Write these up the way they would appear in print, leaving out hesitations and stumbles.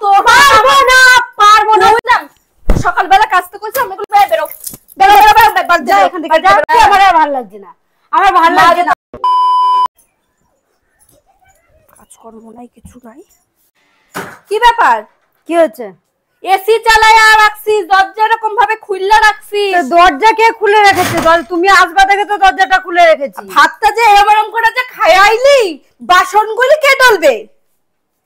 তো পারবো না সকালবেলা কাজ তো করছি আমি বলি বেরো বেরো বেরো যা এখান থেকে যা আমার ভালো লাগছে না আমার ভালো লাগছে না কাজ করব নাই কিছু নাই কি ব্যাপার কি হচ্ছে এসি চালায়া রাখছি দরজা এরকম ভাবে খুললা রাখছি তো দরজা কে খুলে রেখেছে তুমি আসবা দেখে তো দরজাটা খুলে রেখেছি ভাতটা যে এরকম করে যে খাইয়াইলি বাসনগুলি কে ডলবে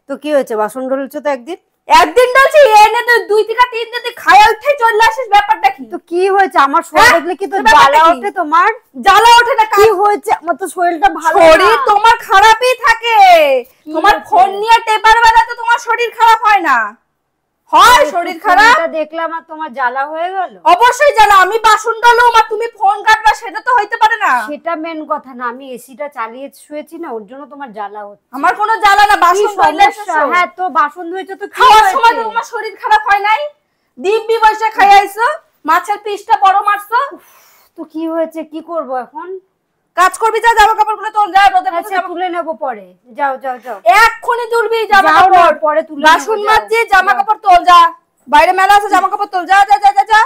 তো কি হয়েছে বাসন ডলছো তো একদিন ডলছি এনে তো 2 থেকে 3 দিন খাইয়া উঠে চলে আসিস ব্যাপারটা কি তো কি হয়েছে আমার শরীর দেখলে কি তো জ্বালা ওঠে তোমার জ্বালা ওঠে না কি হয়েছে আমার তো শরীরটা ভালো শরীর তোমার খারাপই থাকে তোমার ফোন নিয়ে টেপার বেলা তো তোমার শরীর খারাপ হয় না হয় শরীর খারাপ এটা দেখলাম আর তোমার জ্বালা হয়ে গেল অবশ্যই জ্বালা আমি বাসন ডলুম আর তুমি ফোন কাটবা সেটা তো হইতে পারে না সেটা মেন কথা না আমি এসিটা চালিয়ে শুয়েছি না ওর জন্য তোমার জ্বালা হচ্ছে আমার কোনো জ্বালা না বাসন ধুইলে হ্যাঁ তো বাসন ধুইছো তো খাওয়ার সময় তো তোমার শরীর খারাপ হয় নাই দিব্যি বসে খাইয়াইছো মাছের পিসটা বড় মারছো তো কি হয়েছে কি করব এখন কাজ করবি যা জামা কাপড়গুলো তোল যা রোদে আচ্ছা তুলে নেব পরে যাও যাও যাও এক্ষুনি তুলবি জামা কাপড় পরে তুলে বাসন মাজে জামা কাপড় তোল যা বাইরে মেলা আছে জামা কাপড় তোল যা যা যা যা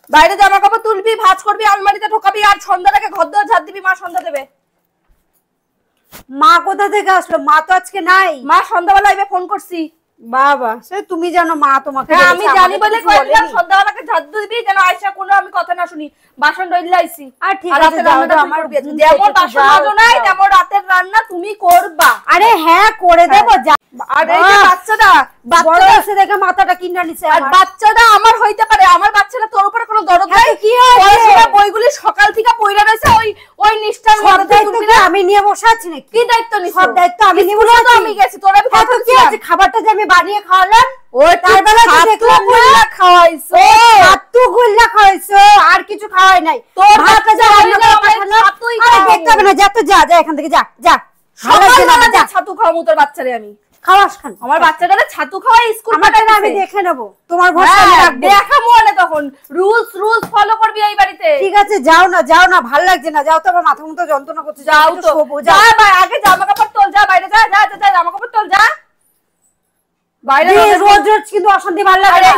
বাইরে জামা কাপড় তুলবি ভাঁজ করবি আলমারিতে ঢোকাবি আর সন্ধ্যাটাকে ঘর দর ঝাড় দিবি মা সন্ধ্যা দেবে মা কোথা থেকে আসলো মা তো আজকে নাই মা সন্ধ্যাবেলা আইবে ফোন করছি বাবা সে তুমি জানো মা তোমাকে আমি জানি বলে কইলাম সন্ধ্যাবেলাকে ঝাড় দিবি যেন আয়শা কোনো আমি কথা না শুনি বাসন ধুইলে আইছি আর ঠিক আছে যাও আমার যেমন বাসন মাজো নাই তেমন রাতের রান্না তুমি করবা আরে হ্যাঁ করে দেব আর এই যে বাচ্চাটা বড় আছে দেখে মাথাটা কিনা নিছে আর বাচ্চাটা আমার হইতে পারে আমার বাচ্চাটা তোর উপরে কোনো দরদ নাই কি হয়েছে বইগুলি সকাল থেকে পয়রা রইছে ওই নিষ্ঠার মধ্যে তুলবি না আমি নিয়ে বসে আছি নাকি কি দায়িত্ব নিছ সব দায়িত্ব আমি নিয়ে বসে আছি আমি গেছি তোর আমি কথা কি আছে খাবারটা যে আমি বানিয়ে খাওয়ালাম ওই তার বেলা তো দেখলাম না খাওয়াইছো ছাতু গুল্লা খাওয়াইছো আর কিছু খাওয়াই নাই তোর ভাতটা যা রান্না করে পাঠালো ছাতুই আরে দেখতে হবে না যা তো যা যা এখান থেকে যা যা সকালবেলা যা ছাতু খাওয়ামু তোর বাচ্চারে আমি খাওয়াস খান আমার বাচ্চাটারে ছাতু খাওয়াই স্কুল পাঠালে আমি দেখে নেব তোমার ভরসা আমি রাখবো দেখা মনে তখন রুলস ফলো করবি এই বাড়িতে ঠিক আছে যাও না ভালো লাগছে না যাও তো আমার মাথা মুথা যন্ত্রণা করছে যাও তো যা আগে জামা কাপড় তোল যা বাইরে যা যা যা জামা কাপড় তোল যা বাইরে রোজ রোজ কিন্তু অশান্তি ভালো লাগে না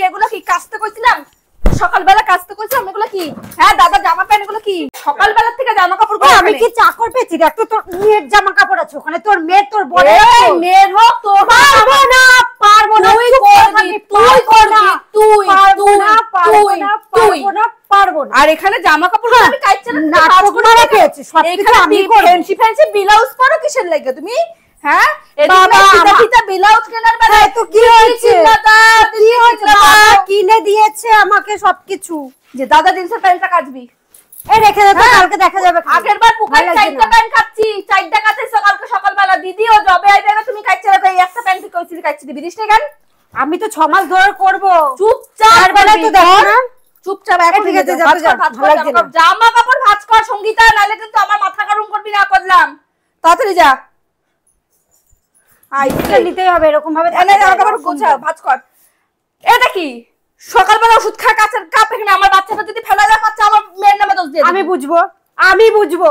এগুলা কি কাচতে কইছিলাম সকালবেলা কাচতে কইছিলাম এগুলা কি হ্যাঁ দাদা জামা প্যান্ট এগুলো কি সকালবেলা থেকে জামা কাপড় পরে আমি কি চাকর পেয়েছি দেখ তো তোর মেয়ের জামা কাপড় আছে ওখানে তোর মেয়ের তোর বোনের মেয়ের হোক তোর পারবো না আর এখানে জামা কাপড় আমি কাইতে না নাটক মারা পেয়েছি সবকিছু আমি করব ফ্যান্সি ব্লাউজ পরো কিসের লাগে তুমি হ্যাঁ বাবা এটা ব্লাউজ কেনার বেলায় তো কি হয়েছে দাদা কি হয়েছে বাবা কিনে দিয়েছে আমাকে সবকিছু যে দাদা জিন্সের প্যান্টটা কাচবি এই রেখে দে কালকে দেখা যাবে আগের বার পুকার চারটা প্যান্ট কাচ্ছি চারটা কাচাইছো কালকে সকালবেলা দিদি ও জবে আইবে না তুমি কাচ্ছ রাখো এই একটা প্যান্ট কইছিলি কাচ্ছি দিবি দিস না কেন আমি তো 6 মাস ধরে করব চুপচাপ বেলা তো দেখো না চুপচাপ এখন ঠিক আছে জামা কাপড় ভাঁজ কর সঙ্গীতা নালে কিন্তু আমার মাথা গরম করবি না করলাম তাড়াতাড়ি যা আইতে নিতেই হবে এরকম ভাবে এনে জামা কাপড় গোছা ভাঁজ কর এটা কি সকালবেলা ওষুধ খা কাচের কাপ এখানে আমার বাচ্চাটা যদি ফেলা যায় বাচ্চা আমার মেয়ের নামে দোষ দিয়ে আমি বুঝবো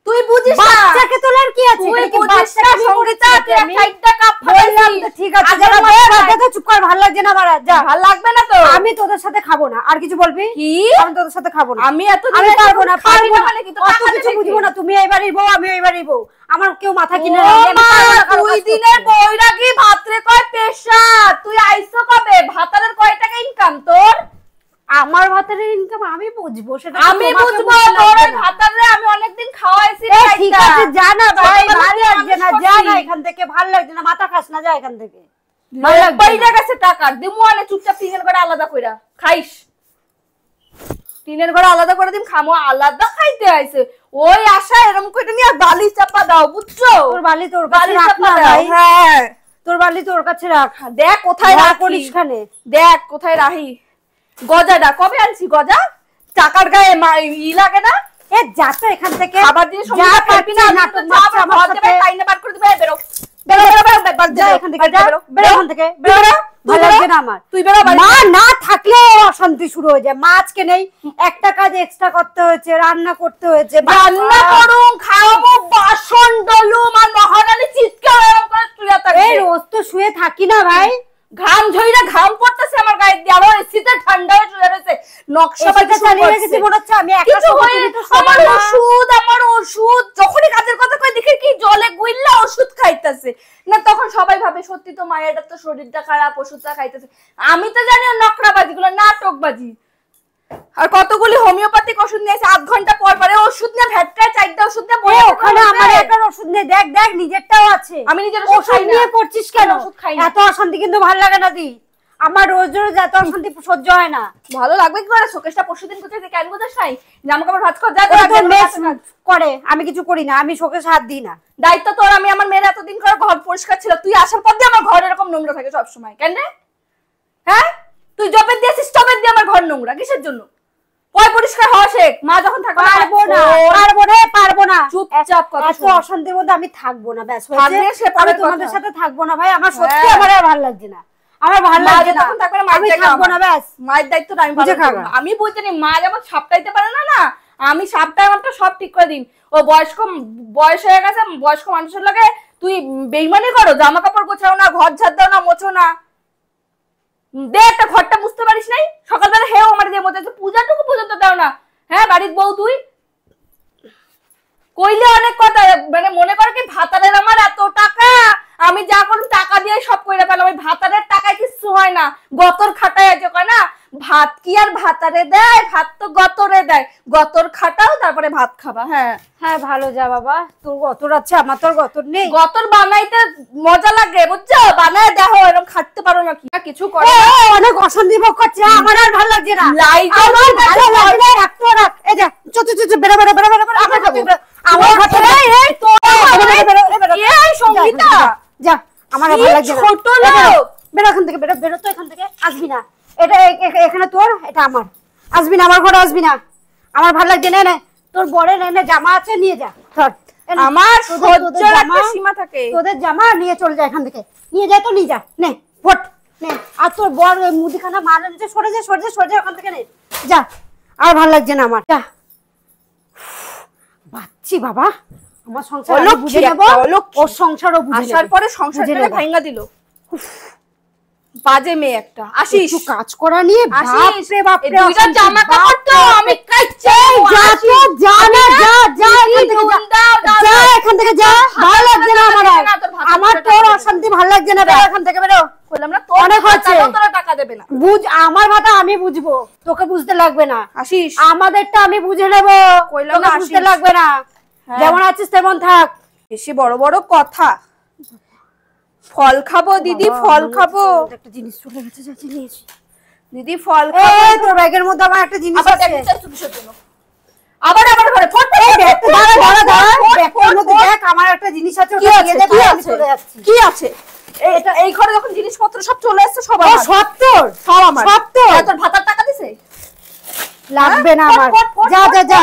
তুই বুঝিস না বাচ্চাকে তোলার কি আছে তুই বুঝিস না সঙ্গীতা তুই একটা কাপ ফেলাম ঠিক আছে যারা বাচ্চা তো চুপ কর ভালো লাগছে না মারা যা ভালো লাগবে না তো আমি তোদের সাথে খাবো না আর কিছু বলবি কি আমি তোদের সাথে খাবো না আমি এত আমি পারবো না মানে কি তো কিছু বুঝবো না তুমি এইবারই বউ আমি এইবারই বউ আমার কেউ মাথা কিনে দুই দিনের বৈরাগী ভাতরে কয় পেশা তুই আইছো কবে ভাতারের কয় টাকা ইনকাম তোর আমার ভাতের ইনকাম আমি বুঝবো সেটা আমি বুঝবো তোর ভাতারে আমি অনেকদিন খাওয়াইছি ঠিক আছে যা না ভাই ভালো লাগছে না যা না এখান থেকে ভালো লাগছে না মাথা খাস না যা এখান থেকে ভালো লাগবে বাইরে গেছে টাকা দিমু আলে চুপচাপ টিনের ঘরে আলাদা কইরা খাইস টিনের ঘরে আলাদা করে দিম খামো আলাদা খাইতে আইছে ওই আশা এরকম কইতে নিয়ে বালি চাপা দাও বুঝছো তোর বালি তোর কাছে রাখ না ভাই হ্যাঁ তোর বালি তোর কাছে রাখ দেখ কোথায় রাখিস খানে দেখ কোথায় রাখি গজাটা কবে আনছি গজা টাকার গায়ে ই লাগে না এ যা তো এখান থেকে খাবার দিয়ে সময় পারবি না নাটক মারছ আমার সাথে টাইনে বার করে দিবে বেরো যা এখান থেকে, যা বেরো এখান থেকে, বেরো। ভালো লাগছে না আমার। তুই বেরো। মা না থাকলে অশান্তি শুরু হয়ে যায়। মা আজকে নেই, একটা কাজ এক্সট্রা করতে হয়েছে, রান্না করতে হয়েছে। রান্না করুম, খাওয়াবো, বাসন ডলুম, আর মহারানী চিৎকার এরকম করে শুয়ে থাকে। এই রোজ তো শুয়ে থাকি না ভাই, ঘাম ঝইরা ঘাম পড়তেছে আমার গায়ে দিয়ে, আবার এসিতে ঠান্ডা হয়ে শুয়ে রয়েছে। নকশা বাজি চালিয়ে রেখেছি মনে হচ্ছে আমি একা আমার ওষুধ যখনই কাজের কথা কই দেখি কি জলে গুইল্লা ওষুধ খাইতেছে না, তখন সবাই ভাবে সত্যি তো মায়ের তো শরীরটা খারাপ, ওষুধটা খাইতেছে। আমি তো জানি নকরাবাজি গুলো নাটকবাজি। আর কতগুলি হোমিওপ্যাথিক ওষুধ নিয়েছে, 8 ঘন্টা পর পরে ওষুধ নিয়ে ভেটকায়, 4টা ওষুধ নিয়ে বসে। ওখানে আমার একার ওষুধ নেই, দেখ দেখ নিজেরটাও আছে। আমি নিজের ওষুধ খাই না। নিয়ে করছিস কেন? ওষুধ খাই না। এত অশান্তি কিন্তু ভালো লাগে না দি, আমার রোজ রোজ এত অশান্তি সহ্য হয় না। ভালো লাগবে কি করে? শোকেশটা পরশুদিন কোথায় কেন কোথায় নাই, জামা কাপড় ভাঁজ কর, যা করে। আমি কিছু করি না, আমি শোকেশ হাত দিই না। দায়িত্ব তোর। আমি আমার মেয়ের এতদিন করে ঘর পরিষ্কার ছিল, তুই আসার পর দিয়ে আমার ঘর এরকম নোংরা থাকে সব সময়। কেন রে? হ্যাঁ, তুই জবের দিয়েছিস, টবের দিয়ে আমার ঘর নোংরা কিসের জন্য? পয় পরিষ্কার হওয়া শেখ। মা যখন থাকবে পারবো না, পারবো না, পারবো না। চুপচাপ কথা এত অশান্তির মধ্যে আমি থাকবো না, ব্যাস থাকবে সে আমি পরের তোমাদের কথা। সাথে থাকবো না ভাই, আমার সত্যি আমার আর ভালো লাগছে না, আমার ভালো লাগছে না। তখন থাকবে না, আমি থাকবো না, ব্যাস। মায়ের দায়িত্বটা আমি বুঝে পালন খাবো। করব। আমি বুঝতে নি মা যেমন সাপটাইতে পারে না, না আমি সাপটা সব ঠিক করে দিন। ও বয়স হয়ে গেছে, বয়স্ক মানুষের লাগে তুই বেইমানি করো, জামা কাপড় গোছাও না, ঘর ঝাড় দাও না, মোছো না, দে একটা ঘরটা বুঝতে পারিস নাই? সকালবেলা হেও আমার দিয়ে মোছাচ্ছে, পূজাটুকু পর্যন্ত দাও না। হ্যাঁ, বাড়ির বউ তুই কইলে অনেক কথা, মানে মনে কর কি ভাতারের আমার এত টাকা, আমি যা করুন টাকা দিয়ে সব কইরা পেলাম। ওই ভাতারের টাকায় কিছু হয় না, গতর খাটায় আছে কয় না, ভাত কি আর ভাতারে দেয়, ভাত তো গতরে দেয়, গতর খাটাও তারপরে ভাত খাবা। হ্যাঁ হ্যাঁ, ভালো যা বাবা, তোর গতর আছে, আমার তোর গতর নেই। গতর বানাইতে মজা লাগে বুঝছো, বানায় দেখো, এরকম খাটতে পারো নাকি? কিছু করে অনেক অশান্তি ভোগ করছে, আমার আর ভালো লাগছে না। আমার ভালো লাগছে না, রাখতো না। এই যে বেরো বেরো বেরো বেরো বেরো, আমার খাবো। আমার ঘর থেকে এই তোর এই সঙ্গীতা, যা আমার আর ভালো লাগছে না। ছোট লোক, বেরো এখান থেকে, বেরো বেরো তো এখান থেকে, আসবি না। এটা এখানে তোর, এটা আমার, আসবি না আমার ঘরে, আসবি না, আমার ভালো লাগছে না। তোর বরের এনে জামা আছে, নিয়ে যা। ধর, আমার সহ্যের একটা সীমা থাকে। তোদের জামা নিয়ে চলে যায় এখান থেকে, নিয়ে যায় তো নিয়ে যা, নে ফট নে। আর তোর বর ওই মুদিখানা মার নিচে সরে যা, সরে যা, সরে যা ওখান থেকে, নে যা, আর ভালো লাগছে না আমার, যা। বাচ্চি বাবা, আমার সংসার আমি বুঝে নেব, ওর সংসারও বুঝে নেব। আসার পরে সংসারটা ভাঙা দিল, বাজে মেয়ে একটা। আসিস, একটু কাজ করা নিয়ে আসিস বাপ রে বাপ রে, দুইটা জামা কাপড় তো আমি কাচ্চে। যা তো, যা না, যা যা এখান থেকে, যা এখান থেকে, যা। ভালো লাগছে না আমার আর, আমার তোর অশান্তি ভালো লাগছে না, বেরো এখান থেকে, বেরো। বললাম না তোর অনেক হচ্ছে, তোরা টাকা দেবে না। বুঝ, আমার ভাতা আমি বুঝবো, তোকে বুঝতে লাগবে না। আসিস, আমাদেরটা আমি বুঝে নেবো, তোকে বুঝতে লাগবে না। যেমন আছিস তেমন থাক। বেশি বড় বড় কথা। ফল খাবো দিদি, ফল খাবো। একটা জিনিস চলে গেছে, যা নিয়ে এসি। দিদি ফল খাবো। এই তোর ব্যাগের মধ্যে আমার একটা জিনিস আছে। আবার ঘরে ফট, দাঁড়া দাঁড়া দাঁড়া, ব্যাগের মধ্যে দেখ, আমার একটা জিনিস আছে, ওটা দিয়ে দে ভাই, আমি চলে যাচ্ছি। কি আছে? এটা এই ঘরে যখন জিনিসপত্র সব চলে আসছে, সব ও আমার। সব তোর, সব আমার। সব তোর। তোর ভাতার টাকা দিছে? লাগবে না আমার, যা যা যা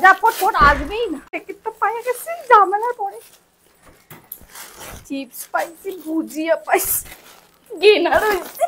যা, ফট আসবেই না। টিকিট তো পাইয়া গেছি ঝামেলার পরে। চিপস পাইছি, ভুজিয়া পাইছি, গেনার হইছে।